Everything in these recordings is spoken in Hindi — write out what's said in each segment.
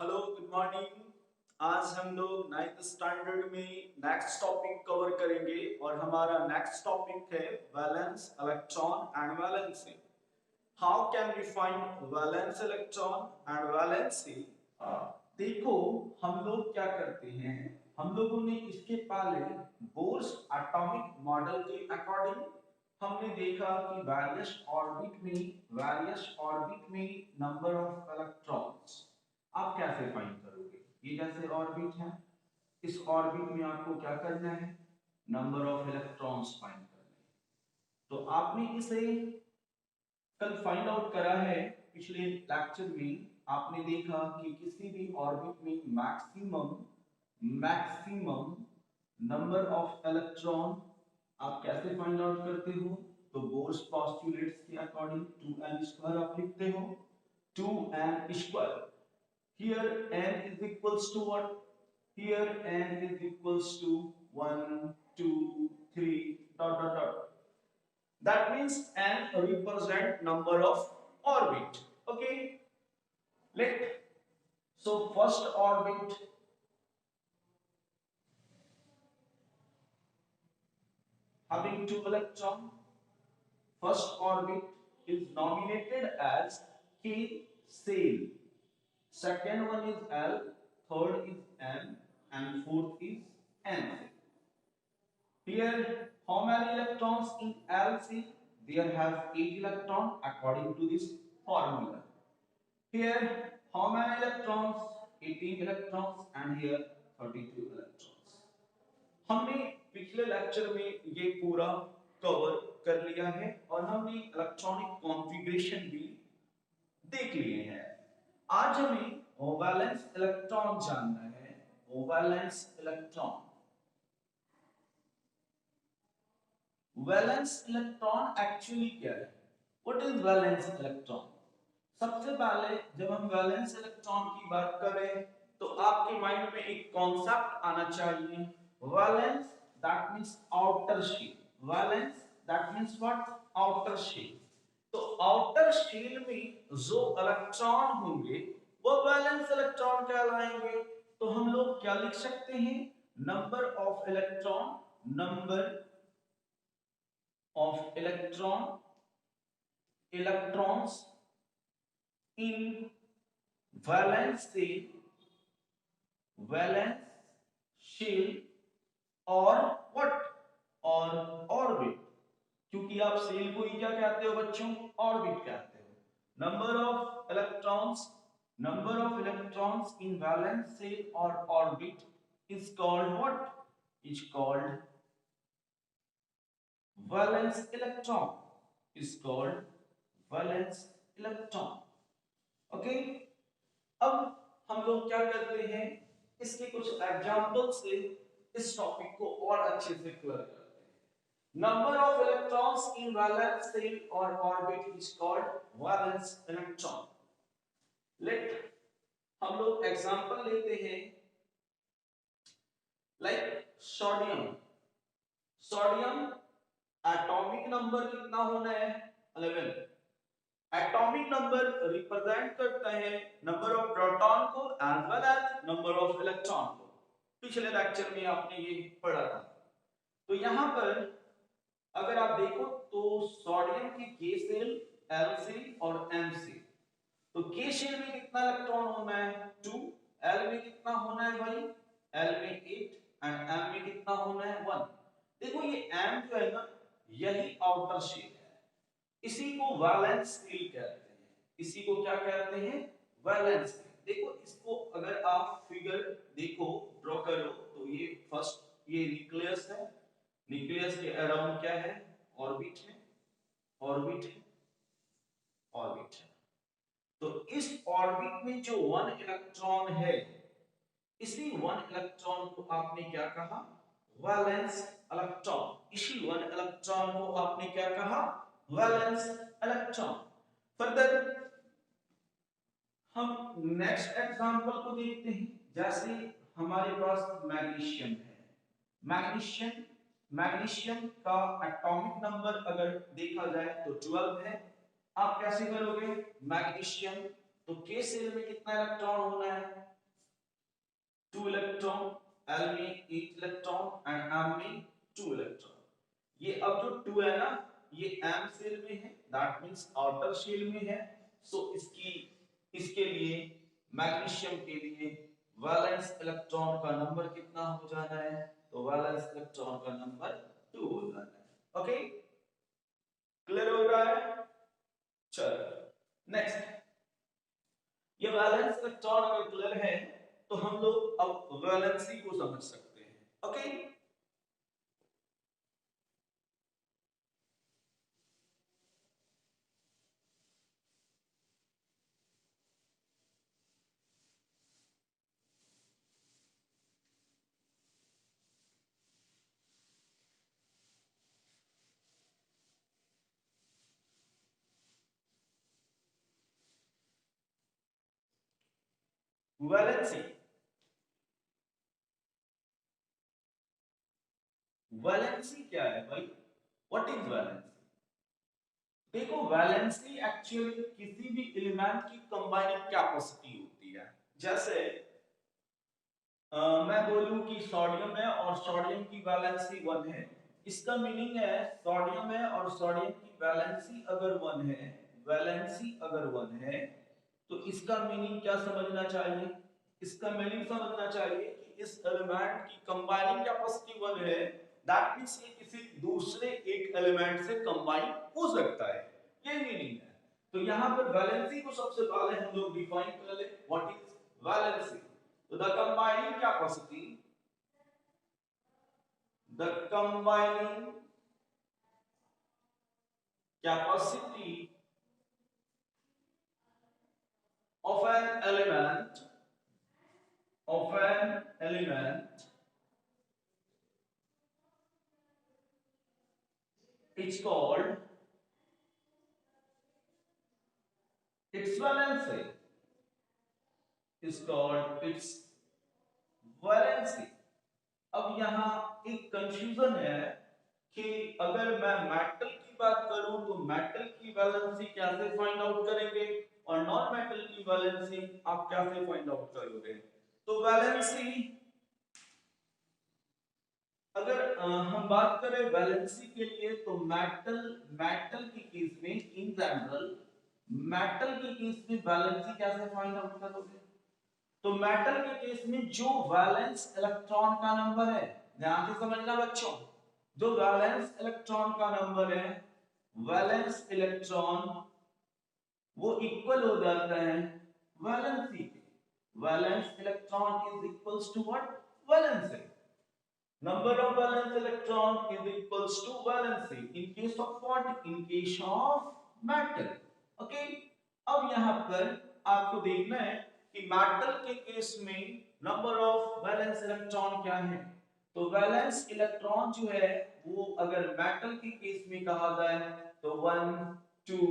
Hello good morning. आज हम लोग 9th स्टैंडर्ड में नेक्स्ट टॉपिक कवर करेंगे और हमारा नेक्स्ट टॉपिक है valence electron and valency. How can we find valence electron and valency. देखो, हम लोग क्या करते हैं, हम लोगों ने इसके पहले बोर्स एटॉमिक मॉडल के अकॉर्डिंग हमने देखा कि वेरियस ऑर्बिट में नंबर ऑफ इलेक्ट्रॉन्स आप कैसे फाइंड करोगे। ये जैसे ऑर्बिट है, इस ऑर्बिट में आपको क्या करना है, नंबर ऑफ इलेक्ट्रॉन्स फाइंड करना है। तो आपने इसे कल फाइंड आउट करा है। पिछले लेक्चर में आपने देखा कि किसी भी ऑर्बिट में मैक्सिमम नंबर ऑफ इलेक्ट्रॉन आप कैसे फाइंड आउट करते हो। तो बोर्स पोस्टुलेट्स के अकॉर्डिंग 2n² आप लिखते हो, 2n²। Here n is equals to what? Here n is equals to 1, 2, 3, dot dot dot. That means n represent number of orbit. Okay. Let so first orbit having 2 electron. First orbit is nominated as K cell. Second one is L. Third is M, and fourth is N. Here, how many electrons in Lc? There have 8 electrons according to this formula. Here, how many electrons? 18 electrons, and here 32 electrons. हमने पिछले लेक्चर में ये पूरा कवर कर लिया है और हमने इलेक्ट्रॉनिक कॉन्फ़िगरेशन भी देख लिए हैं। आज हमें वैलेंस इलेक्ट्रॉन जानना है। Valence electron, valence electron actually क्या है? What is valence electron? सबसे पहले जब हम वैलेंस इलेक्ट्रॉन की बात करें तो आपके माइंड में एक कॉन्सेप्ट आना चाहिए, valence that means outer shell. Valence that means what? Outer shell. तो आउटर शेल में जो इलेक्ट्रॉन होंगे वो वैलेंस इलेक्ट्रॉन कहलाएंगे। तो हम लोग क्या लिख सकते हैं? Number of electron, number of electrons in valence shell or what? और orbit। क्योंकि आप सेल को ही क्या कहते हो बच्चों? ऑर्बिट कहते हो। Number of electrons in valence shell और orbit is called what? Is called valence electron, is called valence electron। Okay. अब हम लोग क्या करते हैं, इसके कुछ एग्जांपल से इस टॉपिक को और अच्छे से क्लियर करते हैं। Number of electrons in valence shell और orbit is called valence electron. Let हम लोग एग्जांपल लेते हैं, like sodium. Sodium atomic number कितना होना है? 11। एटॉमिक नंबर रिप्रेजेंट करता है नंबर ऑफ प्रोटॉन को as well as number of electron को। पिछले लेक्चर में आपने ये पढ़ा था। तो यहां पर अगर आप देखो तो सोडियम की के सेल, एल सेल और एम सेल। तो के सेल में कितना इलेक्ट्रॉन होना है? 2। एल में कितना होना है भाई? एल में 8 एंड एम में कितना होना है? 1। देखो ये एम जो है ना, यही आउटर शेल है। इसी को वैलेंस शेल कहते हैं। इसी को क्या कहते हैं? Valence shell. देखो इसको अगर आप फिगर देखो, ड्रॉ करो, तो ये फर्स्ट ये न्यूक्लियस है। न्यूक्लियस के अराउंड क्या है? ऑर्बिट है, ऑर्बिट है, ऑर्बिट है। तो इस ऑर्बिट में जो 1 इलेक्ट्रॉन है, इसी 1 इलेक्ट्रॉन को आपने क्या कहा? Valence electron. इसी 1 इलेक्ट्रॉन को आपने क्या कहा? Valence electron. फर्दर हम नेक्स्ट एग्जांपल को देखते हैं। जैसे हमारे पास मैग्नीशियम है। मैग्नीशियम का एटॉमिक नंबर अगर देखा जाए तो 12 है। आप कैसे करोगे? मैग्नीशियम तो के सेल में कितना इलेक्ट्रॉन होना है? 2 इलेक्ट्रॉन, एल में 8 इलेक्ट्रॉन एंड एम में 2 इलेक्ट्रॉन। ये अब जो 2 है ना, ये एम सेल में है, दैट मींस आउटर शेल में है। सो इसके लिए मैग्नीशियम के लिए वैलेंस इलेक्ट्रॉन का नंबर कितना हो जाना है? तो वैलेंस इलेक्ट्रॉन का नंबर 2 हो जाना है। ओके, क्लियर हो रहा है? चलो नेक्स्ट, ये वैलेंस इलेक्ट्रॉन अगर क्लियर है तो हम लोग अब वैलेंसी को समझ सकते हैं। ओके, वैलेंसी, वैलेंसी क्या है भाई? What is valency? देखो, वैलेंसी एक्चुअली किसी भी एलिमेंट की कंबाइनिंग कैपेसिटी होती है। जैसे मैं बोलूं कि सोडियम है और सोडियम की वैलेंसी 1 है, इसका मीनिंग है सोडियम है और सोडियम की वैलेंसी अगर 1 है, वैलेंसी अगर 1 है, तो इसका मीनिंग क्या समझना चाहिए? इसका मीनिंग समझना चाहिए कि इस एलिमेंट की कंबाइनिंग कैपेसिटी 1 है, दैट मींस ये किसी दूसरे एक एलिमेंट से कंबाइन हो सकता है, ये मीनिंग है। तो यहां पर वैलेंसी को सबसे पहले हम लोग डिफाइन कर ले, व्हाट इज वैलेंसी? तो the combining capacity, the combining capacity of an element is called its valency, is called its valency। अब यहाँ एक कंफ्यूजन है कि अगर मैं मेटल की बात करूं तो मेटल की वैलेंसी कैसे फाइंड आउट करेंगे और नॉन मेटल की वैलेंसी आप कैसे फाइंड आउट करोगे? तो वैलेंसी, अगर हम बात करें वैलेंसी के लिए तो मेटल मेटल के केस में इन जनरल, मेटल के केस में वैलेंसी कैसे फाइंड आउट करोगे? तो मेटल के केस में जो वैलेंस इलेक्ट्रॉन का नंबर है, ध्यान से समझना बच्चों, जो वैलेंस इलेक्ट्रॉन का नंबर है, वैलेंस इलेक्ट्रॉन वो इक्वल हो जाता है वैलेंसी के। Valence electron is equals to what? Valency. Number of valence electron is equals to valency in case of what? In case of metal. Okay? अब यहाँ पर आपको देखना है कि मेटल के केस में नंबर ऑफ वैलेंस इलेक्ट्रॉन क्या है। तो वैलेंस इलेक्ट्रॉन जो है वो अगर मेटल के केस में कहा जाए तो 1, 2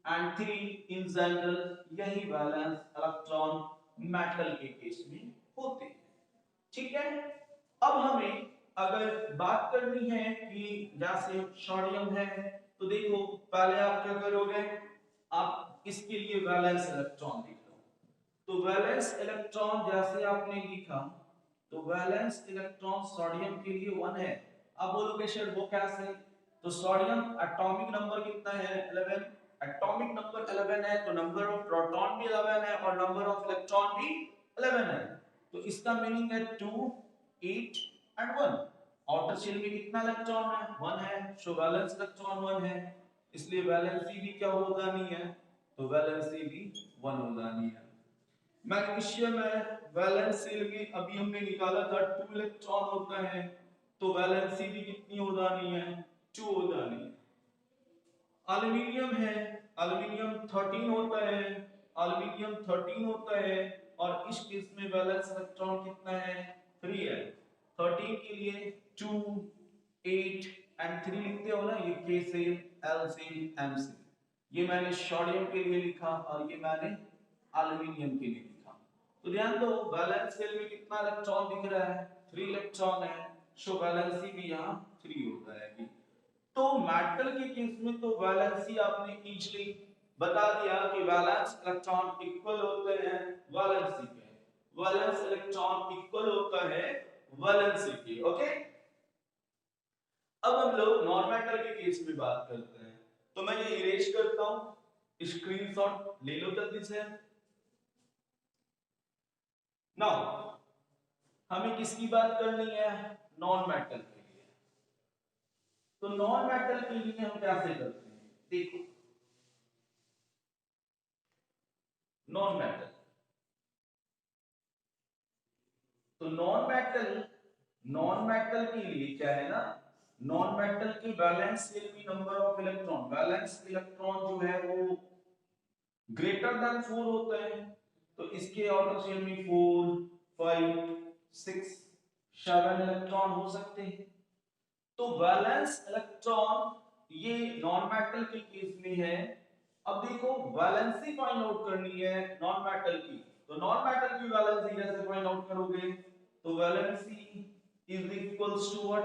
एंड 3 इन जनरल, यही वैलेंस इलेक्ट्रॉन मेटल के केस में होते हैं। ठीक है, अब हमें अगर बात करनी है कि जैसे सोडियम है, तो देखो पहले आप क्या करोगे, आप इसके लिए वैलेंस इलेक्ट्रॉन लिख लो। तो वैलेंस इलेक्ट्रॉन जैसे आपने लिखा, तो वैलेंस इलेक्ट्रॉन सोडियम के लिए 1 है। अब बोलोगे सर वो कैसे? तो सोडियम एटॉमिक नंबर कितना है? 11। एटॉमिक नंबर 11 है तो नंबर ऑफ प्रोटॉन भी 11 है और नंबर ऑफ इलेक्ट्रॉन भी 11 है। तो इसका मीनिंग है 2, 8 एंड 1। आउटर शेल में कितना इलेक्ट्रॉन है? 1 है, सो वैलेंस इलेक्ट्रॉन 1 है, इसलिए वैलेंसी भी क्या हो जानी है? तो वैलेंसी भी 1 हो जानी है। मैग्नीशियम है, वैलेंस शेल में अभी हमने निकाला था 2 इलेक्ट्रॉन होता है, तो वैलेंसी भी कितनी हो जानी है? 2 हो जानी है। एल्युमिनियम है, एल्युमिनियम 13 होता है, एल्युमिनियम 13 होता है और इस केस में वैलेंस इलेक्ट्रॉन कितना है? 3 है। 13 के लिए 2, 8 एंड 3 लिखते हो ना, ये K से, L से, M से। ये मैंने सोडियम के लिए लिखा और ये मैंने एल्युमिनियम के लिए लिखा। तो ध्यान दो, वैलेंस शेल में कितना इलेक्ट्रॉन दिख रहा है? 3 इलेक्ट्रॉन है, सो वैलेंसी भी यहाँ 3 हो जाएगी। तो मेटल के केस में तो वैलेंसी आपने इजीली बता दिया कि वैलेंस इलेक्ट्रॉन इक्वल होते हैं वैलेंसी के, वैलेंस इलेक्ट्रॉन इक्वल होता है वैलेंसी के। ओके, अब हम लोग नॉन मेटल के केस में बात करते हैं। तो मैं ये इरेज करता हूं, स्क्रीनशॉट ले लो जल्दी से। नाउ हमें किसकी बात करनी है, नॉन मेटल के लिए। तो नॉन मेटल के लिए हम कैसे करते हैं, देखो नॉन मेटल, तो नॉन मेटल के लिए क्या है ना, नॉन मेटल की valence will be number of electron, valence electron जो है वो ग्रेटर देन 4 होता है। तो इसके ऑर्डर शेल में 4 5 6 7 इलेक्ट्रॉन हो सकते हैं। तो वैलेंस इलेक्ट्रॉन ये नॉन मेटल के केस में है। अब देखो वैलेंसी फाइंड आउट करनी है नॉन मेटल की, तो नॉन मेटल की वैलेंसी कैसे फाइंड आउट करोगे, तो valency is equals to what,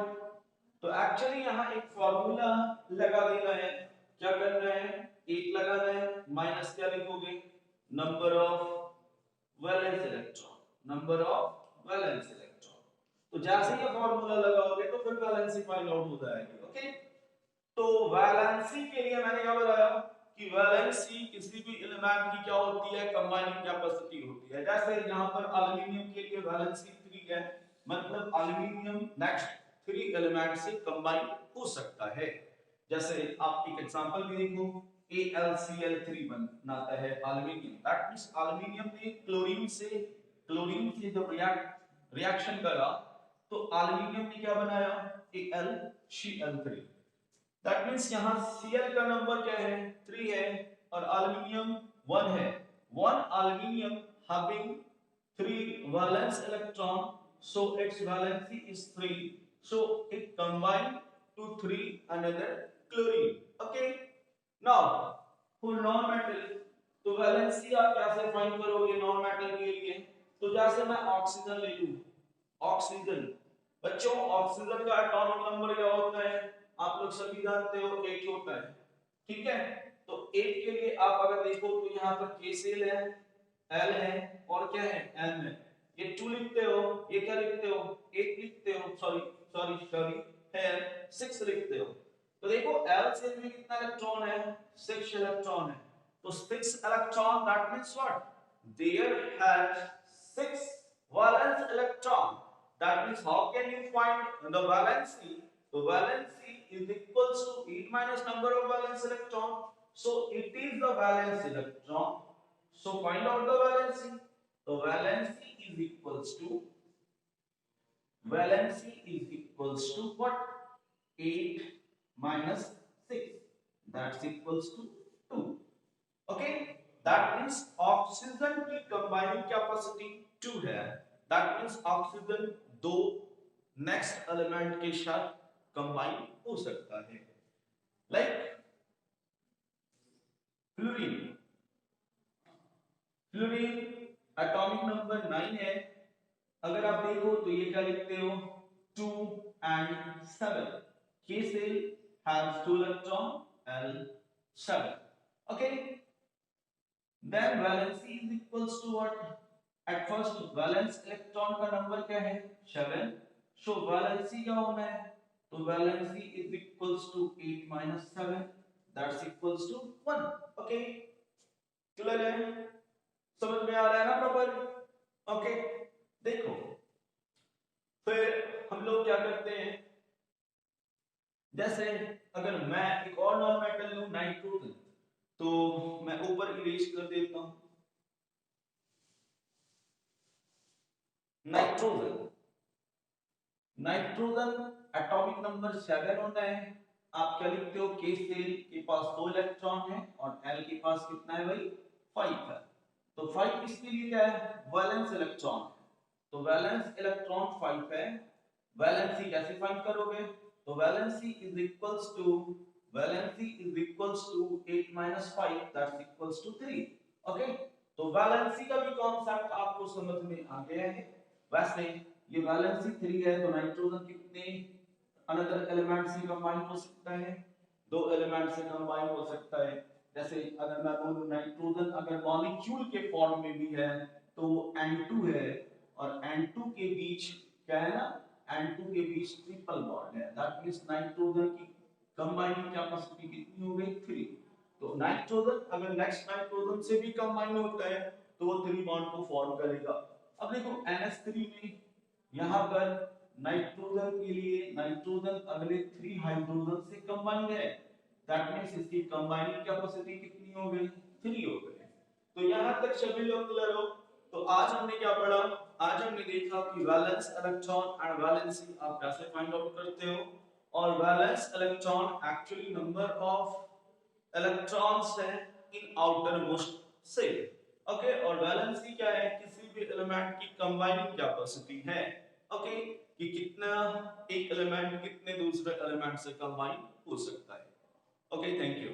तो एक्चुअली यहां एक फार्मूला लगा देना है। क्या करना है, 8 लगाना है, माइनस क्या लिखोगे, number of valence electron, number of valence electron. तो जैसे ये फार्मूला लगाओगे तो फिर वैलेंसी फाइंड आउट हो जाएगी। ओके, तो वैलेंसी के लिए मैंने क्या बताया कि वैलेंसी किसी भी एलिमेंट की क्या होती है, कंबाइनिंग कैपेसिटी होती है। जैसे यहां पर एल्युमिनियम के लिए वैलेंसी 3 है, मतलब एल्युमिनियम नेक्स्ट 3 एलिमेंट से कंबाइन हो सकता है। जैसे आप एक एग्जांपल भी देखो, AlCl3 बनाता है एल्युमिनियम, दैट मींस एल्युमिनियम ने क्लोरीन से जब रिएक्शन करा तो एल्युमिनियम ने क्या बनाया, AlCl3। दैट मींस यहां Cl का नंबर क्या है, 3 है, और एल्युमिनियम 1 है। 1 aluminium having 3 valence electron, so its valency is 3, so it combined to 3 another chlorine. Okay, now for non metal, तो वैलेंसी आप कैसे फाइंड करोगे नॉन मेटल के लिए, तो जैसे मैं ऑक्सीजन ले लूं, ऑक्सीजन, बच्चों ऑक्सीजन का एटॉमिक नंबर क्या होता है, आप लोग सभी जानते हो 8 होता है। ठीक है, तो 8 के लिए आप अगर देखो तो यहाँ पर K सेल है, L है और क्या है, M है। ये 2 लिखते हो, ये क्या लिखते हो, 8 लिखते हो, सॉरी है 6 लिखते हो। तो देखो L सेल में कितना इलेक्ट्रॉन है, 6 इलेक्ट्रॉन है। तो 6 electron that means what, there has 6 valence electron। That means how can you find the valency? The valency is equals to 8 minus number of valence electron. So it is the valence electron. So find out the valency. The valency is equals to what? 8 minus 6. That's equals to 2. Okay, that means oxygen की कंबाइनिंग कैपेसिटी 2 है। दैट मींस ऑक्सीजन दो नेक्स्ट एलिमेंट के साथ कंबाइन हो सकता है, like fluorine. Fluorine atomic number 9 है। अगर आप देखो तो ये क्या लिखते हो, 2 and 7, K cell has 2 electron, L 7। okay, then valency is equals to what, at first valence electron का नंबर क्या है, 7। so valency क्या होना है, तो valency is equals to 8 minus 7, that's equals to 1। okay, clear है, समझ में आ रहा है ना प्रॉपर। ओके, देखो फिर हम लोग क्या करते हैं, जैसे अगर मैं एक और नॉन मेटल लूं नाइट्रोजन, तो मैं ऊपर इरेज कर देता हूं नाइट्रोजन। नाइट्रोजन एटॉमिक नंबर 7 होता है। आप क्या लिखते हो, K सेल के पास 2 इलेक्ट्रॉन है और L के पास कितना है भाई, 5 है। तो 5 इसके लिए क्या है, वैलेंस इलेक्ट्रॉन है। तो वैलेंस इलेक्ट्रॉन 5 है। वैलेंसी कैसे फाइंड करोगे, तो valency is equals to 8 minus 5, that's equals to 3। Okay, तो वैलेंसी का भी कांसेप्ट आपको समझ में आ गया है। वैसे ये वैलेंसी 3 है, तो नाइट्रोजन कितने अनदर एलिमेंट से कंबाइन हो सकता है, 2 एलिमेंट से कंबाइन हो सकता है। जैसे अगर मैं बोलूं नाइट्रोजन अगर मॉलिक्यूल के फॉर्म में भी है तो वो N2 है, और N2 के बीच क्या है ना, N2 के बीच ट्रिपल बॉन्ड है, दैट मींस नाइट्रोजन की कंबाइनिंग कैपेसिटी कितनी हो गई 3। तो नाइट्रोजन अगर नेक्स्ट नाइट्रोजन से भी कंबाइन होता है तो वो 3 बॉन्ड को फॉर्म करेगा। अब देखो NH3 में यहाँ पर नाइट्रोजन के लिए नाइट्रोजन अगले 3 हाइड्रोजन से कंबाइंड है, दैट मींस इसकी कंबाइनिंग कैपेसिटी कितनी हो गई 3 हो गई। तो यहाँ तक सभी लोग क्लियर हो। तो आज हमने क्या पढ़ा, आज हमने देखा कि वैलेंस इलेक्ट्रॉन एंड वैलेंसी आप कैसे फाइंड आउट करते हो, और valence electron actually number of electrons है in outermost shell. Okay, और वैलेंसी क्या है, किसी भी एलिमेंट की कंबाइनिंग कैपेसिटी है। ओके, कि कितना एक एलिमेंट कितने दूसरे एलिमेंट से कंबाइन हो सकता है। Okay, thank you.